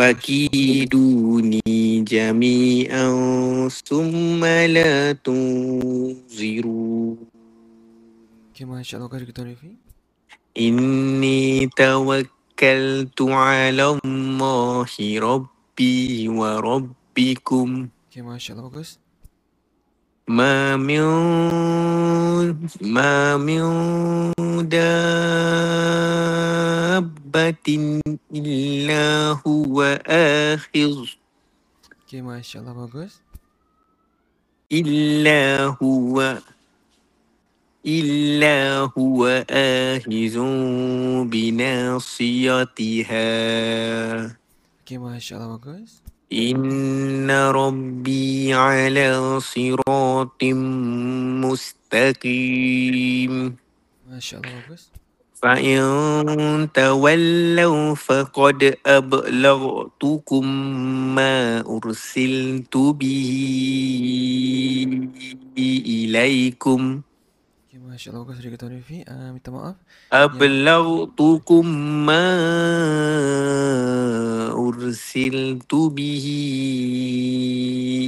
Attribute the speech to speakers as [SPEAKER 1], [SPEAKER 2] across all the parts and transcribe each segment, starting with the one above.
[SPEAKER 1] fakiduni jami'an summa la tunziru.
[SPEAKER 2] Okay, Masya Allah. Bagus kita Rifi.
[SPEAKER 1] Inni tawakkaltu ala Allahi rabbi wa rabbikum.
[SPEAKER 2] Okay, Masya Allah. Bagus.
[SPEAKER 1] ما من دابة إلا هو آخذ
[SPEAKER 2] Okay, Masya Allah. Bagus.
[SPEAKER 1] إلا هو آخذ بناصيتها
[SPEAKER 2] Okay, Masya Allah. Bagus.
[SPEAKER 1] إن ربي على صراط مستقيم.
[SPEAKER 2] Masya Allah. Bagus.
[SPEAKER 1] فإن تولوا فقد أبلغتكم ما أرسلت به إليكم.
[SPEAKER 2] Okay, Masya Allah. Bagus kita Rifi. Minta maaf.
[SPEAKER 1] أبلغتكم ما أرسلت به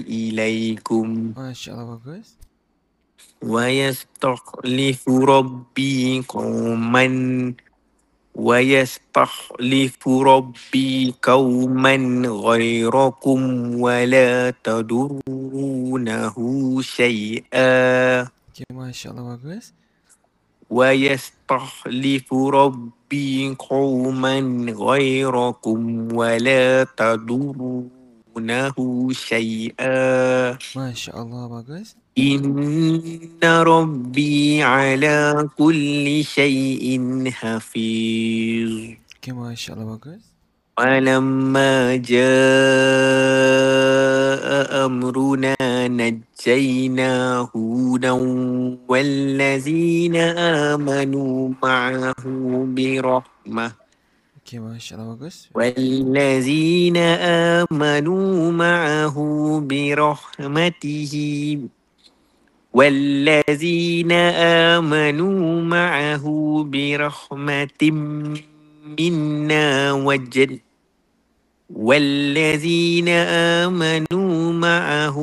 [SPEAKER 1] إليكم.
[SPEAKER 2] Masya Allah. Bagus.
[SPEAKER 1] ويستخلف ربي قوما غيركم ولا تضرونه شيئا.
[SPEAKER 2] Okay, Masya Allah. Bagus.
[SPEAKER 1] ويستخلف ربي قوما غيركم ولا تضرونه شيئا.
[SPEAKER 2] Masya Allah. Bagus.
[SPEAKER 1] إن ربي على كل شيء حفيظ.
[SPEAKER 2] Okay, Masya Allah. Bagus.
[SPEAKER 1] ولما جاء أمرنا نجينا هودا والذين آمنوا معه برحمة
[SPEAKER 2] Okay, Masya Allah. Bagus.
[SPEAKER 1] والذين آمنوا معه برحمته والذين آمنوا معه برحمة منا والذين آمنوا معه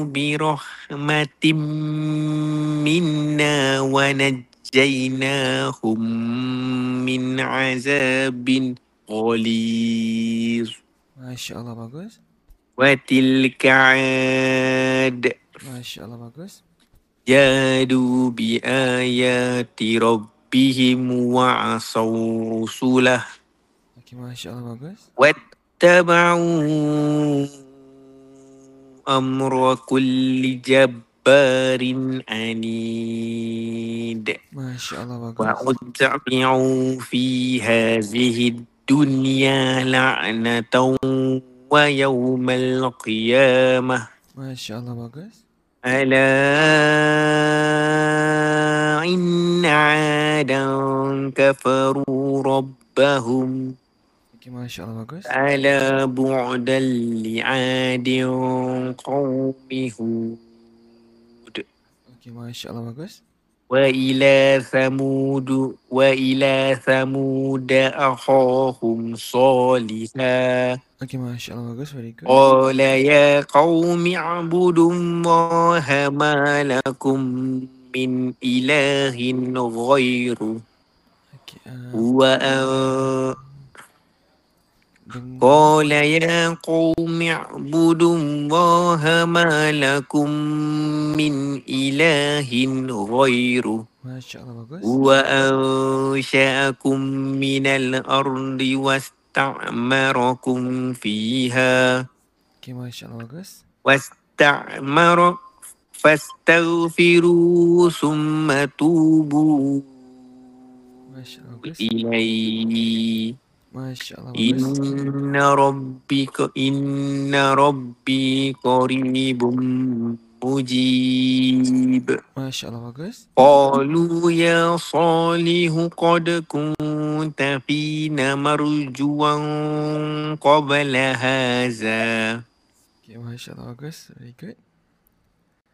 [SPEAKER 1] برحمة منا ونجيناهم من عذاب غليظ.
[SPEAKER 2] Masya Allah. Bagus.
[SPEAKER 1] وتلك عاد
[SPEAKER 2] Masya Allah. Bagus.
[SPEAKER 1] جادوا بآيات ربهم وعصوا رسله
[SPEAKER 2] Okay, Masya Allah. Bagus.
[SPEAKER 1] واتبعوا أمر كل جبار عنيد
[SPEAKER 2] Masya Allah. Bagus.
[SPEAKER 1] وأتبعوا في هذه الدنيا لعنة ويوم القيامة.
[SPEAKER 2] Masya Allah. Bagus.
[SPEAKER 1] ألا إن عادا كفروا ربهم.
[SPEAKER 2] Okay, Masya Allah. Bagus.
[SPEAKER 1] ألا بعدا لعاد قوم هود.
[SPEAKER 2] Okay, Masya Allah. Bagus.
[SPEAKER 1] وإلى ثمود أخاهم صالحا
[SPEAKER 2] Okay, Masya Allah. Bagus. Very good.
[SPEAKER 1] قال يا قوم اعبدوا الله ما لكم من إله غيره
[SPEAKER 2] Okay,
[SPEAKER 1] قال يا قوم اعبدوا الله ما لكم من إله غيره
[SPEAKER 2] Masya Allah. Bagus.
[SPEAKER 1] وأنشأكم من الأرض واستعمركم فيها
[SPEAKER 2] Okay, Masya Allah. Bagus.
[SPEAKER 1] فاستغفروا ثم توبوا
[SPEAKER 2] Masya Allah. Bagus.
[SPEAKER 1] إليه
[SPEAKER 2] Masya Allah. Bagus.
[SPEAKER 1] إن ربي قريب مجيب.
[SPEAKER 2] Masya Allah. Bagus.
[SPEAKER 1] قالوا يا صالح قد كنت فينا مرجوا قبل هذا.
[SPEAKER 2] Okay, Masya Allah. Bagus. Very good.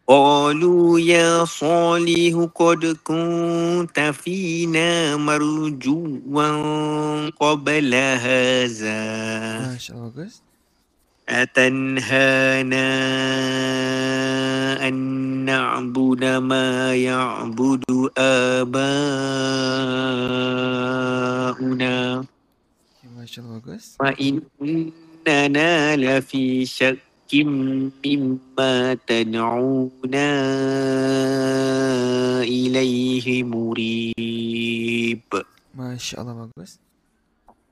[SPEAKER 1] قالوا يا صالح قد كنت فينا مرجوا قبل هذا.
[SPEAKER 2] Masya Allah. Bagus.
[SPEAKER 1] أتنهانا أن نعبد ما يعبد آباؤنا
[SPEAKER 2] Okay, Masya Allah, bagus.
[SPEAKER 1] وإننا لفي شك مما تدعونا إليه مريب.
[SPEAKER 2] Masya Allah, bagus.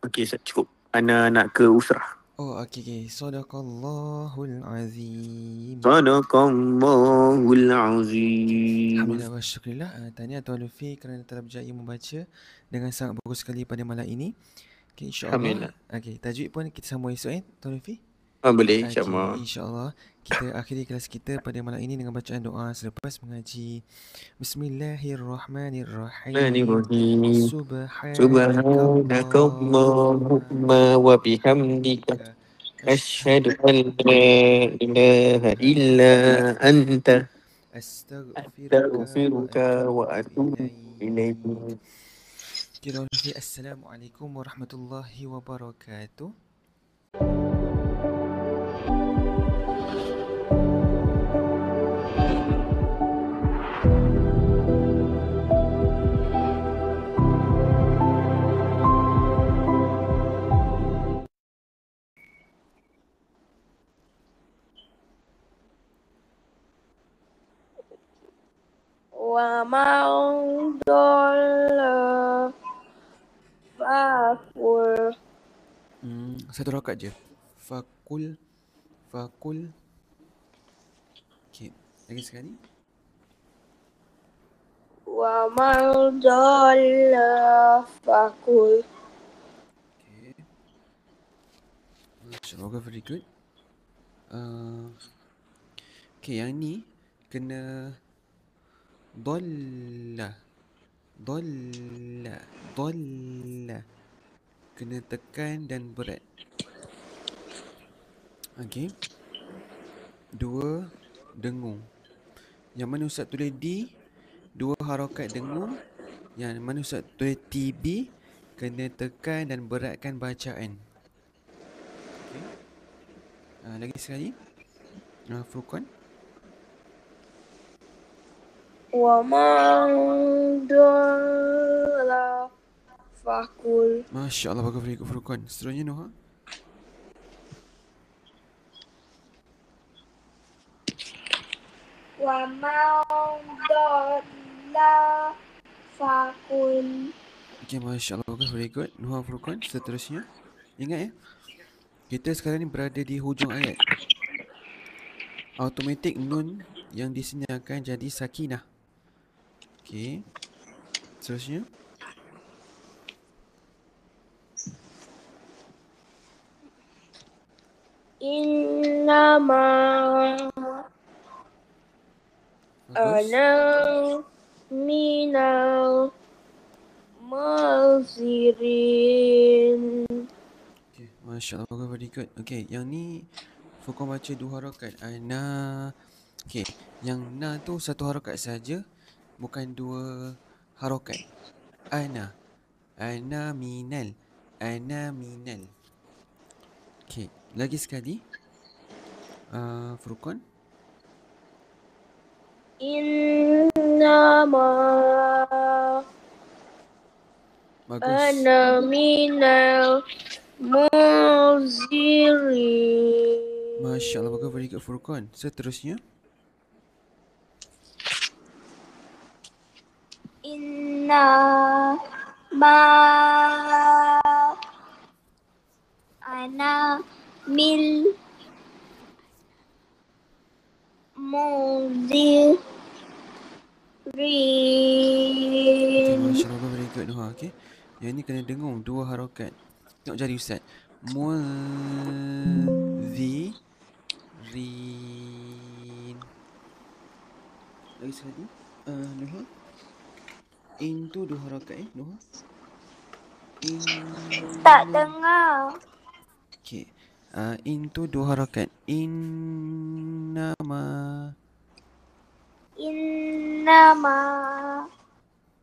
[SPEAKER 1] Okey, cukup. Ana nak ke usrah.
[SPEAKER 2] Oh, okay. Sadaqallahul azim.
[SPEAKER 1] Sadaqallahul
[SPEAKER 2] Okay.
[SPEAKER 1] azim.
[SPEAKER 2] Alhamdulillah wa syukurillah. Tahniah Tuan Lufi kerana telah berjaya membaca dengan sangat bagus sekali pada malam ini. Okay, insyaAllah.
[SPEAKER 1] Alhamdulillah.
[SPEAKER 2] Okay, tajuk pun kita sambung esok Tuan Lufi.
[SPEAKER 1] Boleh,
[SPEAKER 2] Okay,
[SPEAKER 1] insyaAllah.
[SPEAKER 2] insyaAllah kita akhiri kelas kita pada malam ini dengan bacaan doa selepas mengaji. Bismillahirrahmanirrahim.
[SPEAKER 1] Subhanakallahumma wa bihamdika asyhadu an la ilaha illa anta astaghfiruka wa atubu ilaik.
[SPEAKER 2] Assalamualaikum warahmatullahi wabarakatuh.
[SPEAKER 3] Wa man dhalla fakul.
[SPEAKER 2] Satu rakaat je. Fakul. Okay, lagi sekali.
[SPEAKER 3] Wa man dhalla fakul.
[SPEAKER 2] Okay. Masya-Allah, very good. Okay, yang ni kena Dhalla. Kena tekan dan berat. Okay. 2 dengung. Yang mana Ustaz tulis D, 2 harakat dengung. Yang mana Ustaz tulis TB, kena tekan dan beratkan bacaan. Okay. Lagi sekali. Furqan.
[SPEAKER 3] Wa man dhalla fakul.
[SPEAKER 2] Masya Allah, bagus, Furqan. Seterusnya Noha.
[SPEAKER 3] Wa man dhalla fakul.
[SPEAKER 2] Okay, Masya Allah, bagus, very good. Noha, Furqan. Seterusnya. Ingat kita sekarang ni berada di hujung ayat. Automatik nun yang di sini akan jadi sakinah. Okay. Seterusnya.
[SPEAKER 3] Innama ana minal mazirin.
[SPEAKER 2] Okay, Masya Allah, bagus, very good. Okay, yang ni Furqan baca 2 harakat. Ana. Okay, yang na tu 1 harakat saja, bukan 2 harakat. Ana minal. Okay, lagi sekali. Furqan.
[SPEAKER 3] Innama
[SPEAKER 2] Bagus.
[SPEAKER 3] ana minal mazirin.
[SPEAKER 2] Masya Allah, bagus, very good, Furqan. Seterusnya.
[SPEAKER 3] Innama ana mil muzirin.
[SPEAKER 2] Okay, Masya Allah, very good, Noha. Okay, yang ni kena dengung 2 harakat. Tengok jari Ustaz. Muzirin. Lagi sekali. Noha. In tu 2 harakat Noha.
[SPEAKER 3] Tak dengar.
[SPEAKER 2] Okay. In tu 2 harakat. Innama.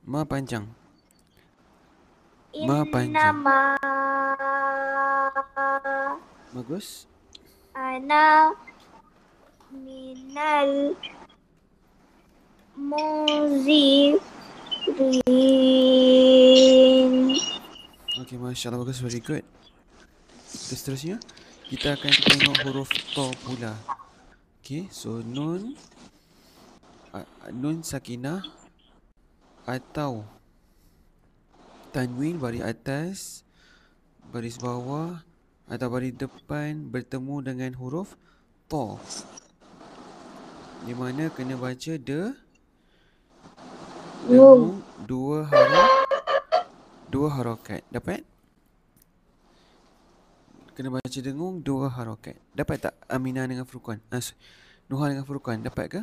[SPEAKER 2] Ma panjang. Ma panjang.
[SPEAKER 3] Innama
[SPEAKER 2] Bagus.
[SPEAKER 3] Ana minal muzirin.
[SPEAKER 2] Okay, Masya Allah, bagus, very good. Okay, seterusnya kita akan tengok huruf to pula. Okay, so nun, nun sakinah atau tanwin baris atas, baris bawah atau baris depan bertemu dengan huruf to, di mana kena baca dengung dua harokat. Dapat? Kena baca dengung dua harokat. Dapat tak Aminah dengan Furqan? Nuha dengan Furqan, dapat ke?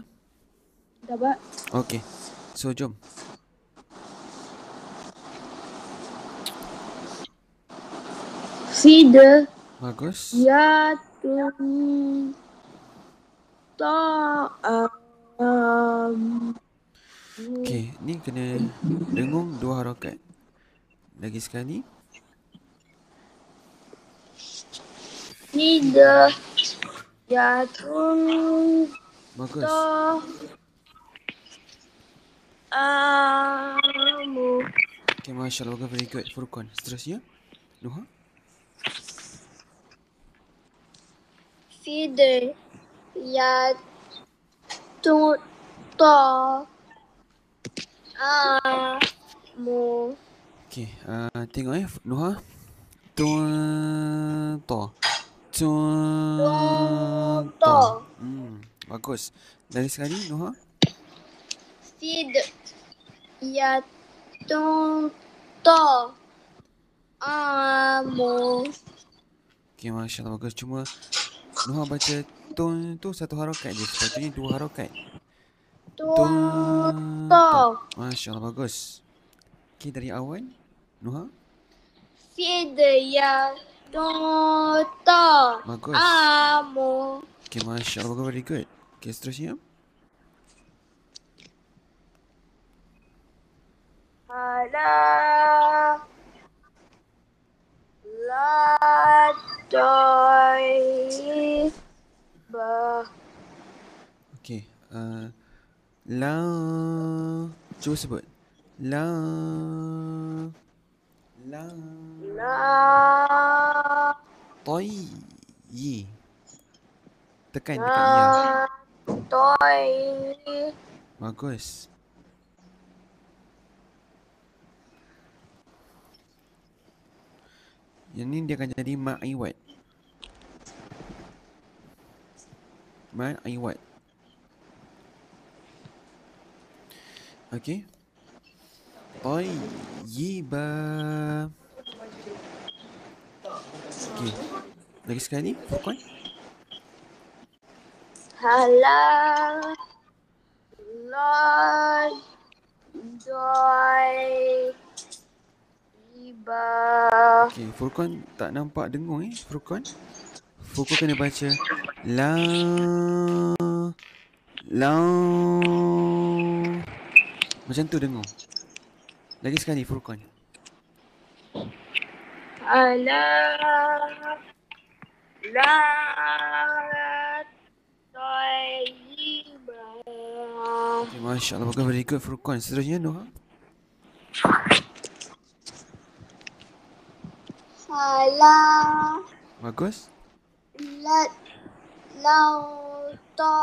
[SPEAKER 3] Dapat.
[SPEAKER 2] Okey. So jom.
[SPEAKER 3] Fida
[SPEAKER 2] Bagus.
[SPEAKER 3] yatun ta'am.
[SPEAKER 2] Okey, ni kena dengung dua harokat. Lagi sekali.
[SPEAKER 3] Fida yatun
[SPEAKER 2] Bagus.
[SPEAKER 3] ta'amu.
[SPEAKER 2] Okey, Masya Allah, bagus, very good. Furqan, seterusnya. Nuha.
[SPEAKER 3] Fida yatun ta'amu.
[SPEAKER 2] Okey, tengok Nuha. Tun to. Tun to. Bagus. Lagi sekali Nuha.
[SPEAKER 3] Fida yatun ta'amu.
[SPEAKER 2] Okey, Masya Allah, bagus. Cuma Nuha baca tun tu satu harokat je. Sepatutnya dua harokat. Tun to. Masya Allah, bagus. Okey, dari Awan. Nuha.
[SPEAKER 3] Fida yatun ta'amu.
[SPEAKER 2] Okey, Masya Allah, bagus, very good. Okey, seterusnya.
[SPEAKER 3] Ala la toiba.
[SPEAKER 2] Okey, la. Cuba sebut. La. La. Toi. Yi. Tekan dekat ya.
[SPEAKER 3] Toi.
[SPEAKER 2] Bagus. Yang ni dia akan jadi ma'iwat. Ma'iwat. Okey. Tayyiba. Okey. Lagi sekali, Furqan.
[SPEAKER 3] Hala la doi iba.
[SPEAKER 2] Okey, Furqan tak nampak dengung Furqan. Furqan kena baca la. Macam tu dengung. Lagi sekali Furqan.
[SPEAKER 3] Hala la doi iba.
[SPEAKER 2] Okay, Masya Allah, bagus, very good Furqan. Seterusnya Nuha.
[SPEAKER 3] Hala
[SPEAKER 2] Bagus.
[SPEAKER 3] la to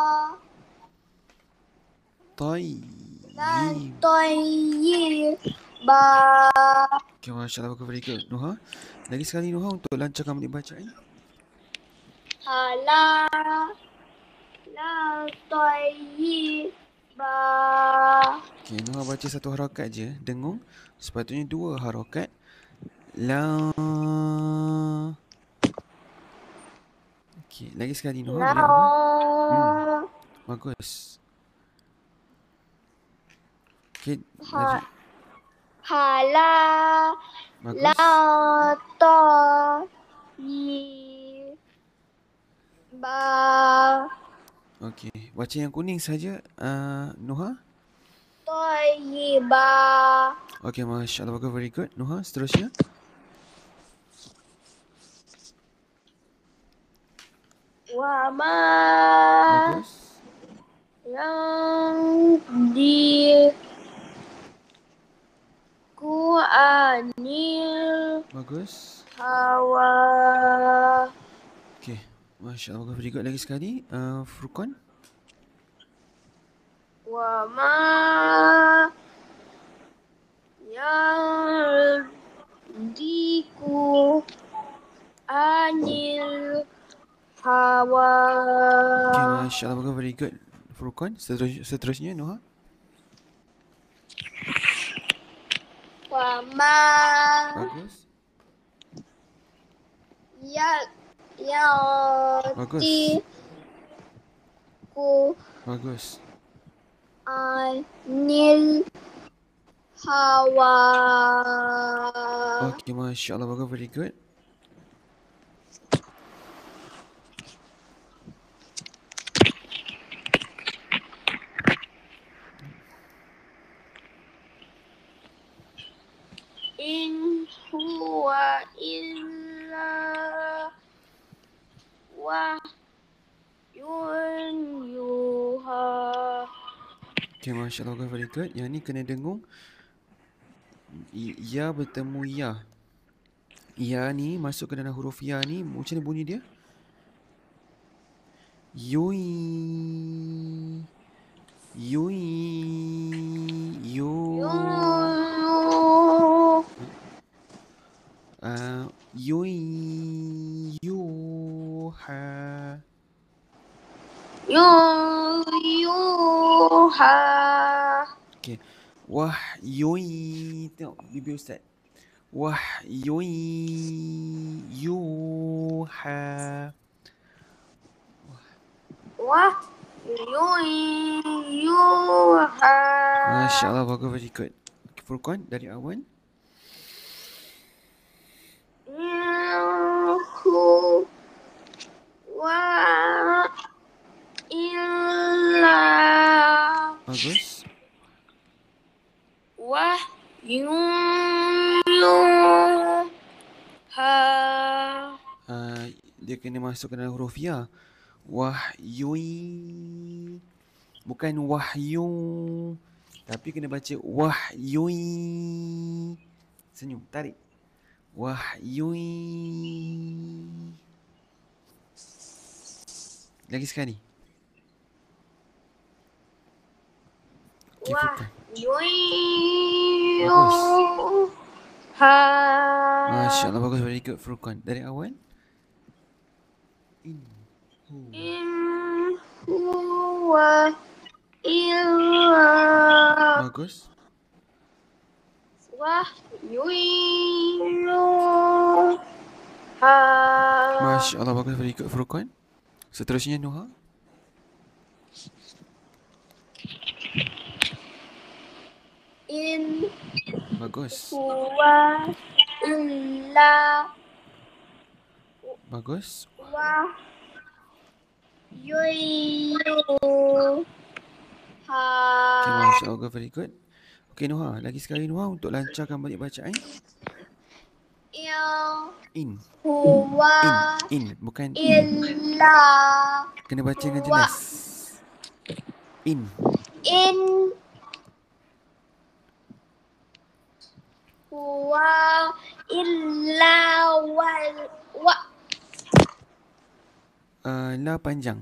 [SPEAKER 3] toyiba.
[SPEAKER 2] Okay, Masya Allah, bagus, very good Nuha. Lagi sekali Nuha untuk lancarkan menit bacaan.
[SPEAKER 3] Hala la toyiba.
[SPEAKER 2] Okay, Nuha baca satu harakat je, dengung. Sepatutnya dua harakat. La. Okay, lagi sekali Nuha dari awal. Bagus. Okay, lagi.
[SPEAKER 3] Hala
[SPEAKER 2] Bagus.
[SPEAKER 3] la toyiba.
[SPEAKER 2] Okay, baca yang kuning saja Nuha.
[SPEAKER 3] Toyiba.
[SPEAKER 2] Okay, Masya Allah, bagus, very good Nuha. Seterusnya.
[SPEAKER 3] Wa ma
[SPEAKER 2] Bagus.
[SPEAKER 3] yang di anil
[SPEAKER 2] Bagus.
[SPEAKER 3] hawa.
[SPEAKER 2] Okay. Masya Allah. Very good. Lagi sekali. Furqan.
[SPEAKER 3] Wa ma yang diku anil hawa.
[SPEAKER 2] Okay. Masya Allah. Very good. Furqan. Seterusnya Noha.
[SPEAKER 3] Wa ma
[SPEAKER 2] Bagus.
[SPEAKER 3] yang
[SPEAKER 2] Bagus.
[SPEAKER 3] diku
[SPEAKER 2] Bagus.
[SPEAKER 3] anil hawa.
[SPEAKER 2] Okay. Masya Allah. Bagus. Very good.
[SPEAKER 3] In huwa illa wahyun yuha.
[SPEAKER 2] Okay. Masya Allah. Very good. Yang ni kena dengung. Ya bertemu ya. Ya ni masuk ke dalam huruf ya ni. Macam mana bunyi dia? Yui. Yui. Yu. Yui. Yuha.
[SPEAKER 3] Yuha.
[SPEAKER 2] Okay. Wah yui. Tengok bibir Ustaz. Wah yui. Yuha.
[SPEAKER 3] Yuha.
[SPEAKER 2] Masya Allah. Bagus. Very good. Furqan dari Awan.
[SPEAKER 3] Ilhu wa illa
[SPEAKER 2] Bagus.
[SPEAKER 3] wahyun yuha.
[SPEAKER 2] Dia kena masuk ke dalam huruf ya. Wahyui. Bukan wahyu. Tapi kena baca wahyui. Senyum. Tarik. Wahyui. Lagi sekali. Okay, Furqan. Bagus.
[SPEAKER 3] Yuha.
[SPEAKER 2] Masya Allah. Bagus. Very good Furqan. Dari Awan.
[SPEAKER 3] In huwa illa
[SPEAKER 2] Bagus.
[SPEAKER 3] wahyun yuha.
[SPEAKER 2] Masya Allah. Bagus. Very good Furqan. Seterusnya Noha.
[SPEAKER 3] In
[SPEAKER 2] Bagus.
[SPEAKER 3] huwa illa
[SPEAKER 2] Bagus.
[SPEAKER 3] wahyun yuha.
[SPEAKER 2] Okay, Masya Allah. Very good. Okay Noha. Lagi sekali Noha untuk lancarkan balik bacaan. In.
[SPEAKER 3] Huwa
[SPEAKER 2] In. Bukan in.
[SPEAKER 3] illa
[SPEAKER 2] Kena baca dengan jelas. In.
[SPEAKER 3] in huwa illa
[SPEAKER 2] La panjang.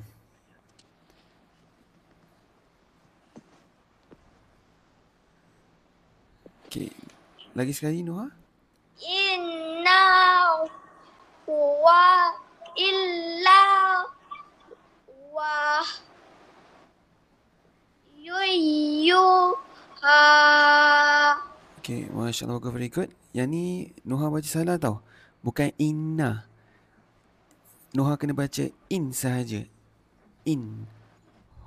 [SPEAKER 2] Okay. Lagi sekali Noha.
[SPEAKER 3] inna huwa illa wahyun yuha.
[SPEAKER 2] Okay. Masya Allah. Very good. Yang ni Noha baca salah tau. Bukan inna. Noha kena baca in sahaja. In.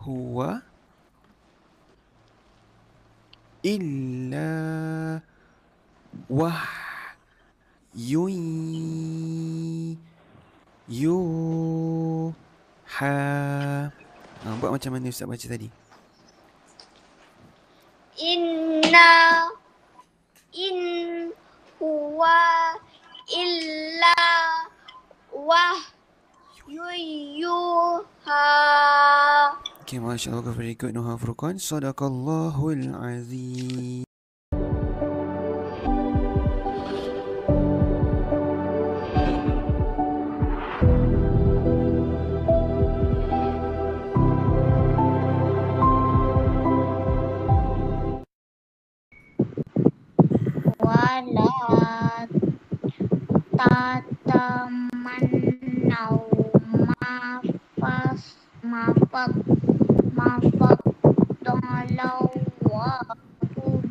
[SPEAKER 2] Huwa. Illa. Wah. Yui. Yuha. Buat macam mana Ustaz baca tadi.
[SPEAKER 3] Inna in huwa illa wahyun Yuyuha.
[SPEAKER 2] Okay, Masya Allah, very good Noha Furqan. Sadaqallahul Azim.
[SPEAKER 3] Wala tatamannau mafaddalau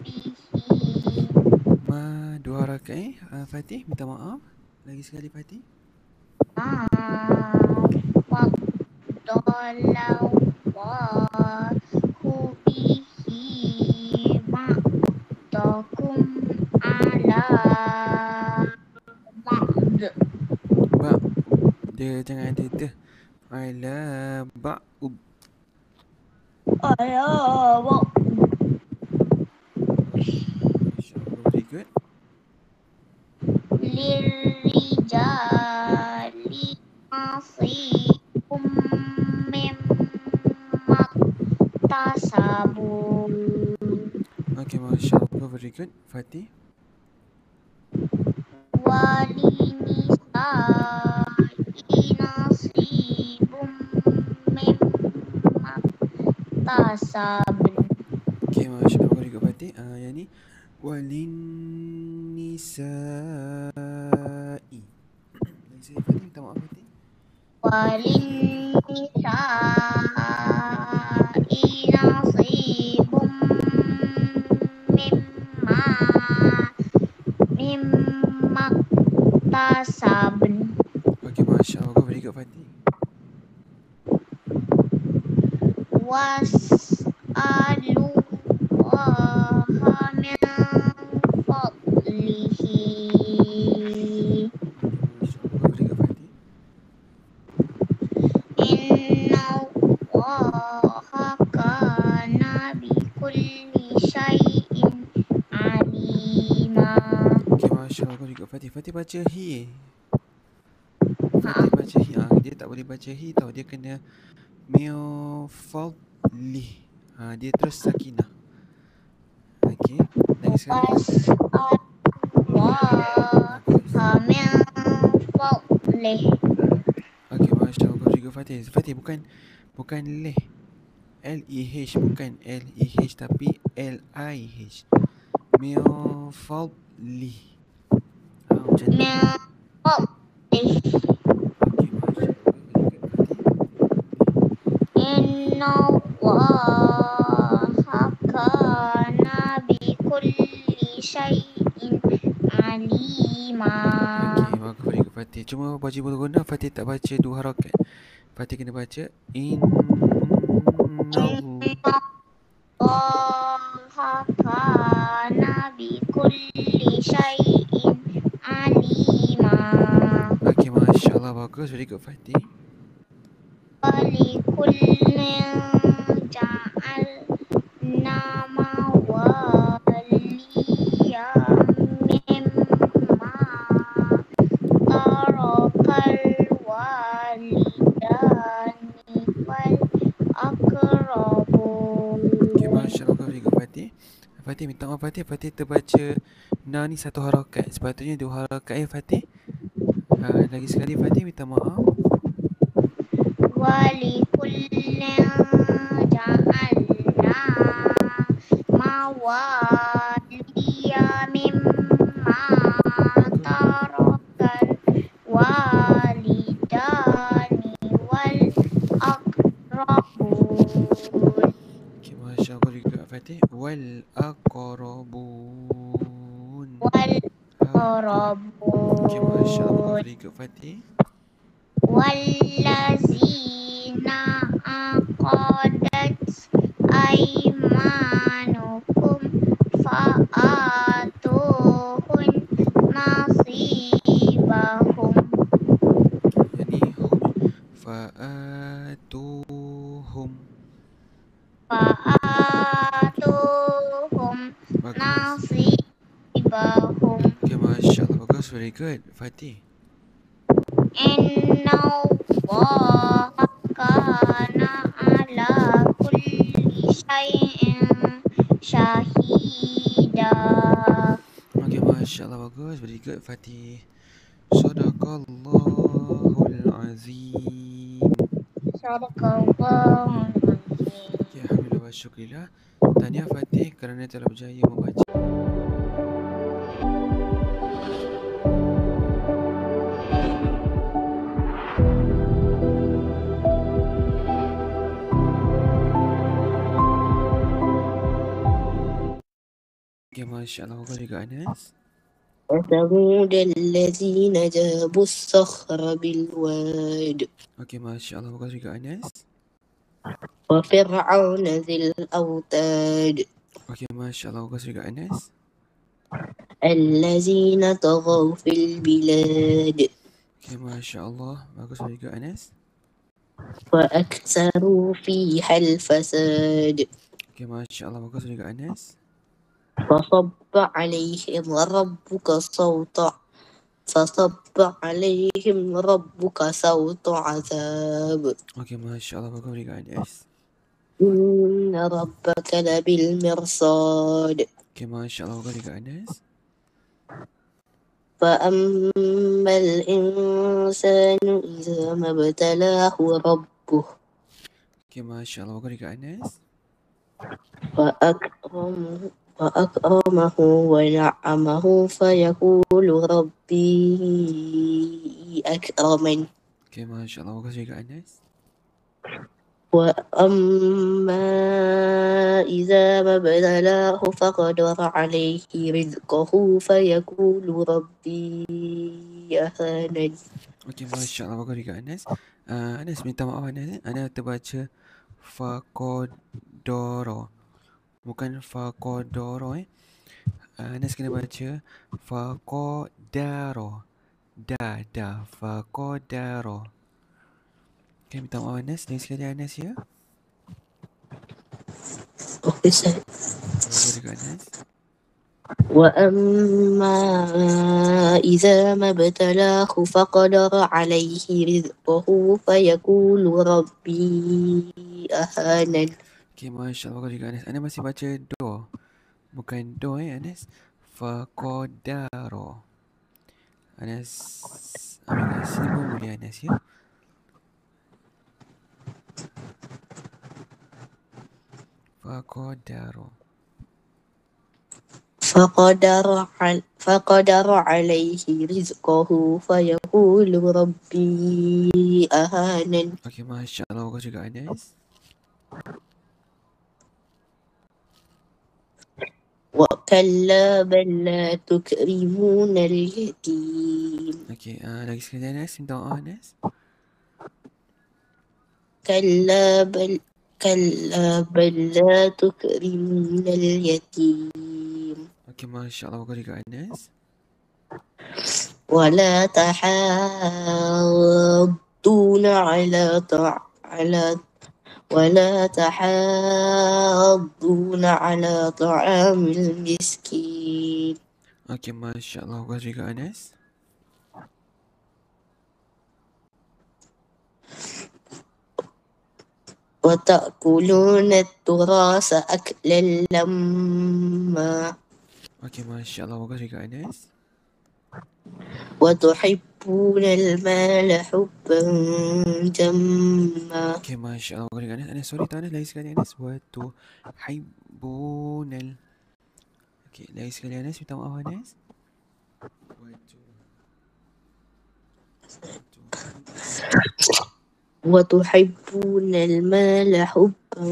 [SPEAKER 3] bihi.
[SPEAKER 2] Dua harakat Fatih, minta maaf. Lagi sekali Fatih.
[SPEAKER 3] Mafaddalau bihi ma'takum ala ma'd.
[SPEAKER 2] Ba. Dia jangan ada dah. Ala ba'ud.
[SPEAKER 3] Ala ma'd.
[SPEAKER 2] Masya Allah, very good.
[SPEAKER 3] Lirijali nasibum mimma tasabu.
[SPEAKER 2] Okay, Masya Allah, very good. Fatih.
[SPEAKER 3] Walinisa'i nasibum mimma tasabun.
[SPEAKER 2] Okay, Masya Allah, very good Fatih. Yang ni walin nisa'i. Lagi sekali Fatih, minta maaf Fatih.
[SPEAKER 3] Walinisa'i nasibum mimma tasabun.
[SPEAKER 2] Okay, Masya Allah, very good Fatih.
[SPEAKER 3] Was'alullaha min fadlihi.
[SPEAKER 2] Masya Allah, very good Fatih.
[SPEAKER 3] Innallaha kana bikulli syai'in alima.
[SPEAKER 2] Okay, Masya Allah, very good Fatih. Fatih baca hi. Fatih baca hi. Dia tak boleh baca hi tau. Dia kena Mifadli. Dia terus sakinah. Okey. Lagi sekali.
[SPEAKER 3] Was'alullaha min fadlihi.
[SPEAKER 2] Okey, Masya Allah, very good Fatih. Fatih bukan leh. L-E-H, bukan L-E-H tapi L-I-H. Mifadli. Macam tu.
[SPEAKER 3] Min fadlihi.
[SPEAKER 2] Okey, Masya Allah, very good Fatih.
[SPEAKER 3] Innallaha kana bikulli syai'in alima.
[SPEAKER 2] Okey, bagus, very good Fatih. Cuma baju bulu guna Fatih tak baca dua harakat. Fatih kena baca
[SPEAKER 3] Innallaha kana bikulli syai'in alima.
[SPEAKER 2] Okey, Masya Allah, bagus, very good Fatih.
[SPEAKER 3] Walikullin ja'alna mawaliya mimma tarakal walidani wal aqrabun.
[SPEAKER 2] Okay, Masya Allah, very good Fatih. Fatih minta maaf Fatih. Fatih terbaca na ni satu harakat. Sepatutnya dua harakat ya Fatih. Lagi sekali Fatih minta maaf.
[SPEAKER 3] Walikullin ja'alna mawaliya mimma tarakal walidani wal aqrabun.
[SPEAKER 2] Okay, Masya Allah, very good Fatih. Wal aqrabun.
[SPEAKER 3] Wal
[SPEAKER 2] Okay, Masya Allah,
[SPEAKER 3] aqrabun.
[SPEAKER 2] very good Fatih.
[SPEAKER 3] Wallazina aqadat aymanukum fa'atuhun nasibahum.
[SPEAKER 2] Yang ni hum. Fa'atuhum.
[SPEAKER 3] Fa'atuhum
[SPEAKER 2] Bagus.
[SPEAKER 3] nasibahum.
[SPEAKER 2] Okay, Masya Allah, bagus, very good Fatih.
[SPEAKER 3] Inna Allah kana ala kulli syai'in syahida.
[SPEAKER 2] Okay, Masya Allah, bagus. Very good, Fatih. Sadaqallahul Azim.
[SPEAKER 3] Sadaqallahul azim.
[SPEAKER 2] Okay, Alhamdulillah wa syukrillah. Tahniah Fatih kerana telah berjaya membaca. Okay, Masya Allah, bagus juga Anas.
[SPEAKER 4] وثمود الذين جابوا الصخر بالواد
[SPEAKER 2] Okay, Masya Allah, bagus juga Anas.
[SPEAKER 4] وفرعون ذي الأوتاد
[SPEAKER 2] Okay, Masya Allah, bagus juga Anas.
[SPEAKER 4] الذين طغوا في البلاد
[SPEAKER 2] Okay, Masya Allah, bagus juga Anas.
[SPEAKER 4] وأكثروا فيها الفساد
[SPEAKER 2] Okay, Masya Allah, bagus juga Anas.
[SPEAKER 4] فصب عليهم ربك صوت عذاب
[SPEAKER 2] Okay, Masya Allah, bagus juga Anas.
[SPEAKER 4] إن ربك لبالمرصاد
[SPEAKER 2] Okay, Masya Allah, bagus juga Anas.
[SPEAKER 4] فأما الإنسان إذا ما ابتلاه ربه
[SPEAKER 2] Okay, Masya Allah, bagus juga Anas.
[SPEAKER 4] وأكرمه ونعمه فيقول ربي أكرمن
[SPEAKER 2] Okay, Masya Allah, bagus juga Anas.
[SPEAKER 4] وأما إذا ما ابتلاه فقدر عليه رزقه فيقول ربي أهانن.
[SPEAKER 2] Okay, Masya Allah, bagus juga Anas. Anas, minta maaf Anas. Anas terbaca Fakodoro. Bukan Fakodoro Anas kena baca Fakodaro. Fakodaro. Okay, minta maaf Anas. Lagi sekali Anas ya.
[SPEAKER 4] Okay, sir.
[SPEAKER 2] Bagus juga Anas.
[SPEAKER 4] وأما إذا ما ابتلاه فقدر عليه رزقه فيقول ربي أهانن.
[SPEAKER 2] Okay, Masya Allah, bagus juga Anas. Anas masih baca do. Bukan do Anas. Fakodaro. Anas ambil kat sini pun boleh Anas ya. Fakodaro.
[SPEAKER 4] فقدر عليه رزقه فيقول ربي أهانن.
[SPEAKER 2] Okay, Masya Allah, bagus juga Anas.
[SPEAKER 4] وكلا بل لا تكرمون اليتيم.
[SPEAKER 2] Okay, lagi sekali Anas. Minta maaf Anas.
[SPEAKER 4] كلا بل لا تكرمون اليتيم.
[SPEAKER 2] Okay, Masya Allah, bagus juga Anas.
[SPEAKER 4] ولا تحاضون على طعام المسكين.
[SPEAKER 2] Okay, Masya Allah, bagus juga Anas.
[SPEAKER 4] وتأكلون التراث أكلا لما.
[SPEAKER 2] Okay, Masya Allah, bagus juga Anas.
[SPEAKER 4] وتحبون المال حبا جما.
[SPEAKER 2] Okay, Masya Allah, bagus juga Anas. Anas, sorry tu Anas. Lagi sekali Anas. Watuhibbunal. Okay, lagi sekali Anas. Minta maaf Anas.
[SPEAKER 4] وتحبون المال حبا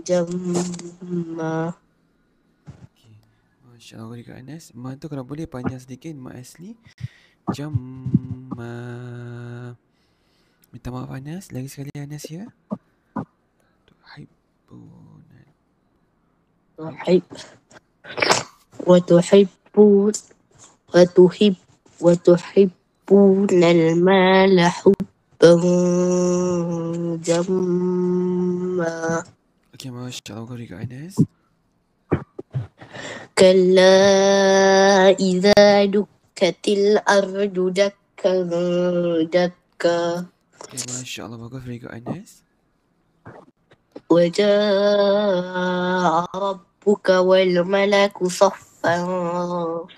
[SPEAKER 4] جما.
[SPEAKER 2] Okay, Masya Allah, bagus juga Anas. Ma tu kalau boleh panjang sedikit. Ma asli. Jamma. Minta maaf Anas. Lagi sekali Anas ya. Tuhibbunal.
[SPEAKER 4] وتحبون المال حبا جما.
[SPEAKER 2] Okay, Masya Allah, bagus juga Anas.
[SPEAKER 4] كلا إذا دكت الأرض دكا دكا
[SPEAKER 2] Okay, Masya Allah. Bagus. Very good, Anas.
[SPEAKER 4] وجاء ربك والملك صفا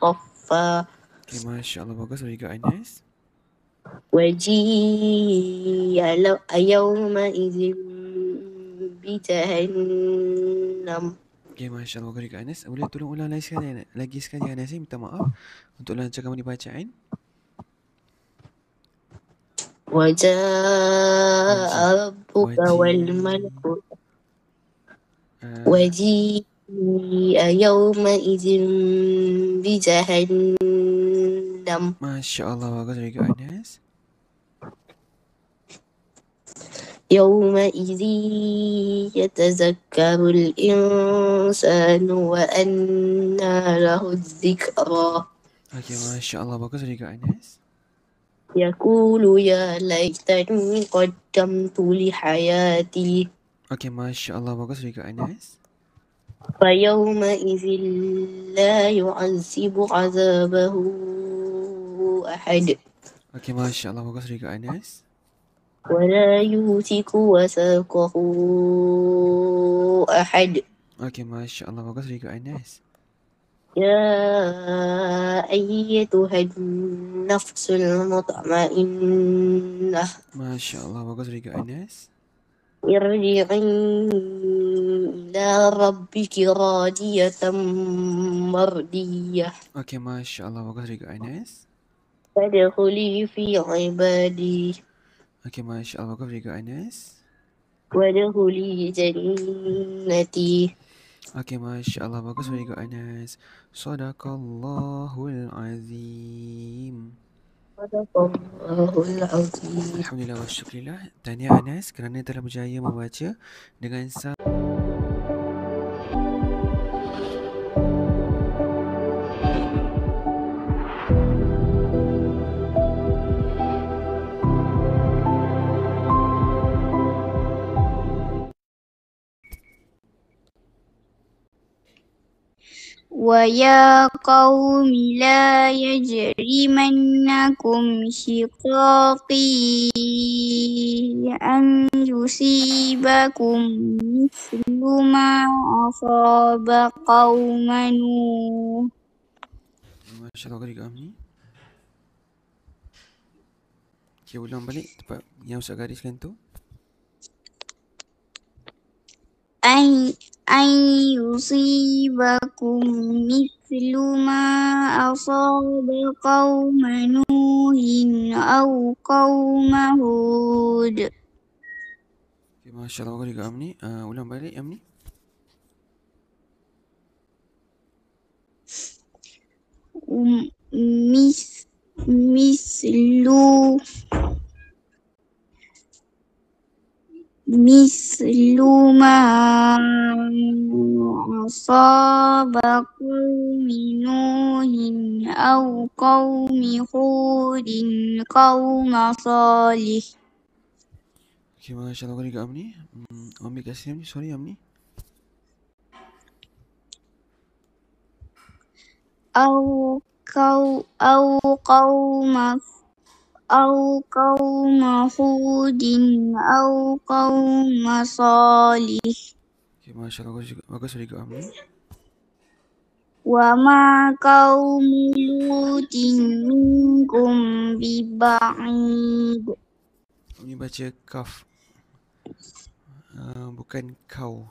[SPEAKER 4] صفا
[SPEAKER 2] Okay, Masya Allah. Bagus. Very good, Anas.
[SPEAKER 4] وجيء يومئذ بجهنم
[SPEAKER 2] Okay, Masya Allah. Bagus, very good, Anas. Boleh tolong ulang lagi sekali, Anas. Saya minta maaf untuk lancarkan bacaan.
[SPEAKER 4] وجاء ربك والملك وجيء يومئذ بجهنم
[SPEAKER 2] Masya Allah. Bagus. Very good, Anas.
[SPEAKER 4] يومئذ يتذكر الإنسان وأنى له الذكرى
[SPEAKER 2] Okay, Masya Allah. Bagus. Very good, Anas.
[SPEAKER 4] يقول يا ليتني قدمت لحياتي
[SPEAKER 2] Okay, Masya Allah. Bagus. Very good, Anas.
[SPEAKER 4] فيومئذ لا يعذب عذابه أحد
[SPEAKER 2] Okay, Masya Allah. Bagus. Very good, Anas.
[SPEAKER 4] ولا يوثق وثاقه أحد
[SPEAKER 2] Okay, Masya Allah. Bagus. Very good, Anas.
[SPEAKER 4] يا أيتها النفس المطمئنة
[SPEAKER 2] Masya Allah. Bagus. Very good, Anas.
[SPEAKER 4] ارجعي إلى ربك راضية مرضية
[SPEAKER 2] Okay, Masya Allah. Bagus. Very good, Anas.
[SPEAKER 4] فادخلي في عبادي
[SPEAKER 2] Okay, Masya Allah. Bagus. Very good, Anas.
[SPEAKER 4] وادخلي جنتي
[SPEAKER 2] Okay, Masya Allah. Bagus. Very good, Anas. Sadaqallahul Azim.
[SPEAKER 4] صدق الله العظيم.
[SPEAKER 2] Alhamdulillah wa syukurillah. Tahniah Anas kerana telah berjaya membaca dengan
[SPEAKER 3] ويا قوم لا يجرمنكم شقاقي أن يصيبكم مثل ما أصاب قوم نوح.
[SPEAKER 2] Masya Allah, kau Amni. Okay, ulang balik tempat yang Ustaz gariskan tu.
[SPEAKER 3] أن يصيبكم مثل ما أصاب قوم نوح أو قوم هود.
[SPEAKER 2] Okay, Masya Allah, kau Amni. Ulang balik Amni.
[SPEAKER 3] مثل ما أصاب قوم نوح أو قوم هود قوم صالح.
[SPEAKER 2] Okay, Masya Allah, kau Amni. Ambil kat sini Amni. Sorry Amni.
[SPEAKER 3] أو قوم هود أو قوم صالح.
[SPEAKER 2] Okay, Masya Allah, bagus kau Amni.
[SPEAKER 3] وما قوم لوط منكم ببعيد.
[SPEAKER 2] Amni baca kaf. Bukan kau.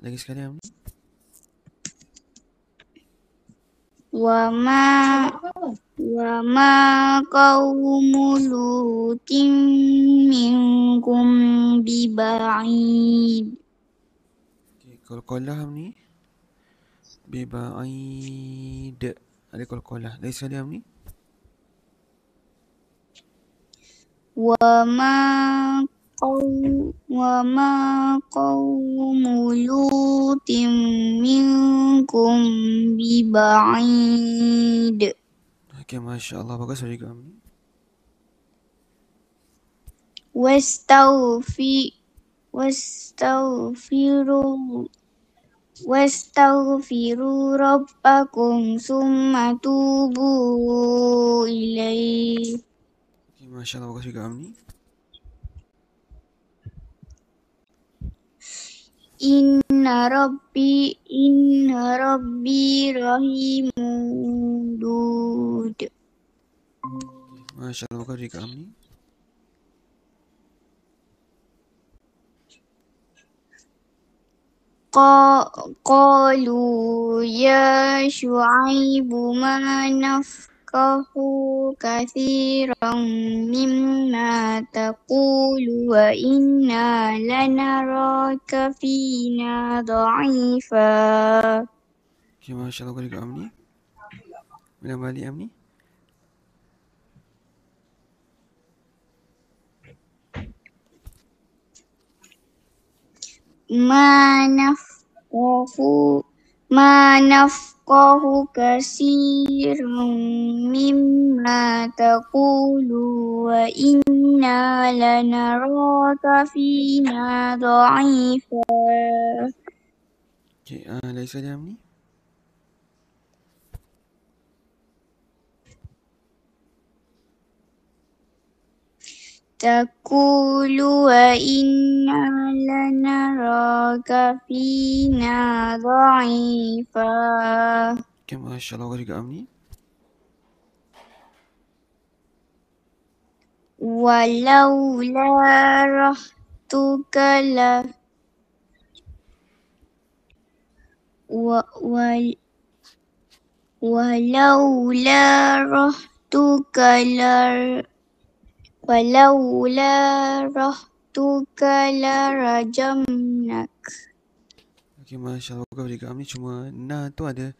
[SPEAKER 2] Lagi sekali Amni.
[SPEAKER 3] وما قوم لوط منكم ببعيد.
[SPEAKER 2] Okay, qalqalah Amni. Biba'id. Ada qalqalah. Lagi sekali Amni.
[SPEAKER 3] وما قوم لوط منكم ببعيد.
[SPEAKER 2] Okay, Masya Allah, bagus dari kami.
[SPEAKER 3] wastaghfiru rabbakum summa tubu ilaihi.
[SPEAKER 2] Okay, Masya Allah, bagus juga Amni.
[SPEAKER 3] Inna rabbi rahimun dud.
[SPEAKER 2] Masya Allah, bagus juga Amni.
[SPEAKER 3] Qalu ya Syu'aibu ma nafqahu katsiran mimma taqulu wa inna lanaraka fina dha'ifa.
[SPEAKER 2] Okay, Masya Allah, bagus juga Amni. Ulang balik Amni.
[SPEAKER 3] Ma nafqahu katsiran mimma taqulu wa inna lanaraka fina dha'ifa.
[SPEAKER 2] Okay, lagi sekali Amni.
[SPEAKER 3] Taqulu wa inna lanaraka fina dha'ifa.
[SPEAKER 2] Okay, Masya Allah, bagus juga Amni.
[SPEAKER 3] Walaula rahtuka la walaula rahtuka la rajamnak.
[SPEAKER 2] Okay, Masya Allah, bagus juga Amni. Cuma na tu ada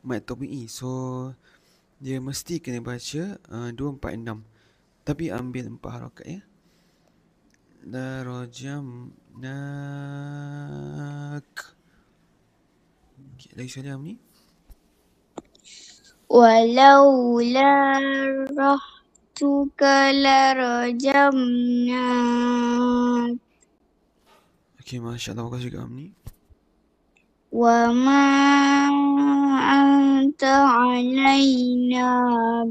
[SPEAKER 2] mad tabi'i. So, dia mesti kena baca 2, 4, 6. Tapi ambil 4 harakat ya. La rajamnak. Okay, lagi sekali Amni.
[SPEAKER 3] Walaula rahtuka la rajamnak.
[SPEAKER 2] Okay, Masya Allah, bagus juga Amni.
[SPEAKER 3] Wa ma anta alaina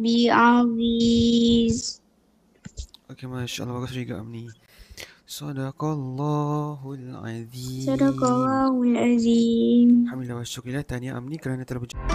[SPEAKER 3] bi'aziz.
[SPEAKER 2] Okay, Masya Allah, bagus juga Amni. Sadaqallahul azim.
[SPEAKER 3] Sadaqallahul azim.
[SPEAKER 2] Alhamdulillah wa syukurillah. Tahniah Amni kerana telah berjumpa.